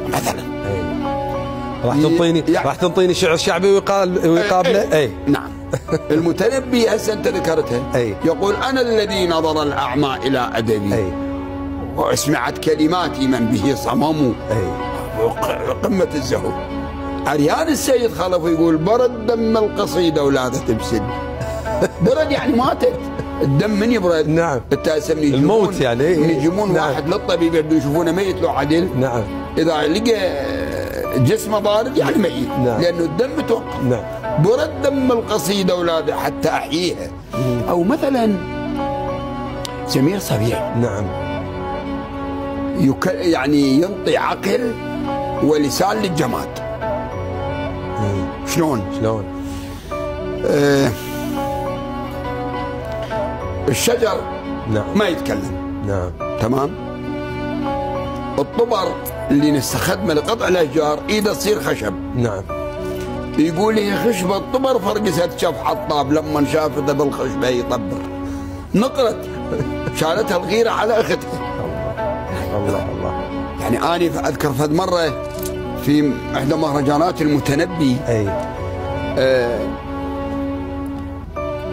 مثلا. راح تنطيني شعر شعبي ويقابله. اي نعم. المتنبي هسه انت ذكرتها، يقول انا الذي نظر الاعمى الى ادبي واسمعت كلماتي من به صمموا. قمه الزهو. عريان السيد خلف يقول برد دم القصيده ولاذت بسد. برد يعني ماتت، الدم من يبرد؟ نعم. انت اسمي الموت يعني. يجيبون نعم. واحد للطبيب يبدو يشوفونه ميت لو عدل. نعم. اذا لقى جسمه بارد يعني ميت. نعم. لانه الدم متوقف. نعم. برد دم القصيده ولاذ حتى احييها. او مثلا سمير صبيح. نعم. يعني ينطي عقل ولسان للجماد. شلون؟ الشجر نعم. ما يتكلم. نعم. تمام. الطبر اللي نستخدمه لقطع الاشجار ايده تصير خشب. نعم. يقول هي خشبه الطبر فرقست شف حطاب لما شافته بالخشبه يطبر. نقرت شالتها الغيره على اختها. الله. يعني انا اذكر فد مره في احدى مهرجانات المتنبي.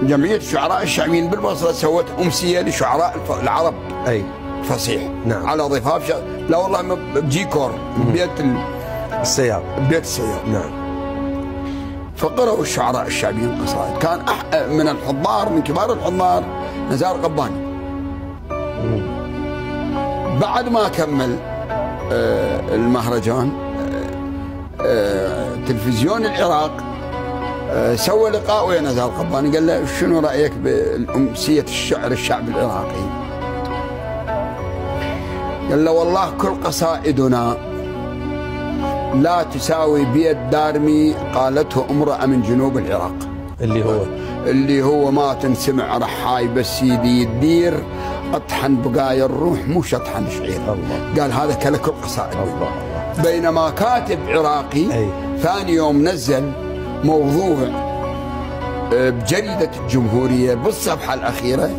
جمعيه الشعراء الشعبيين بالبصره سوت امسيه لشعراء العرب. فصيح. نعم. على ضفاف لا والله بجيكور بيت السيار. نعم. فقرأوا الشعراء الشعبيين قصائد. كان من الحضار، من كبار الحضار، نزار قباني. بعد ما كمل المهرجان تلفزيون العراق سوى لقاء ويا نزار قباني، قال له شنو رأيك بأمسية الشعر الشعبي العراقي؟ قال له والله كل قصائدنا لا تساوي بيد دارمي قالته امرأة من جنوب العراق. اللي هو ما تنسمع رحاي بس يدي يدير اطحن بقايا الروح مو شطحن شعير. قال هذا كل قصائد. بينما كاتب عراقي ثاني يوم نزل موضوع بجريدة الجمهورية بالصفحة الأخيرة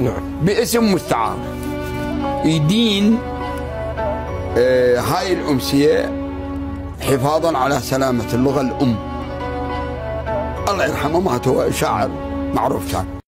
باسم مستعار يدين هاي الأمسية حفاظا على سلامة اللغة الأم. الله يرحمه، مات هو شاعر معروف كان.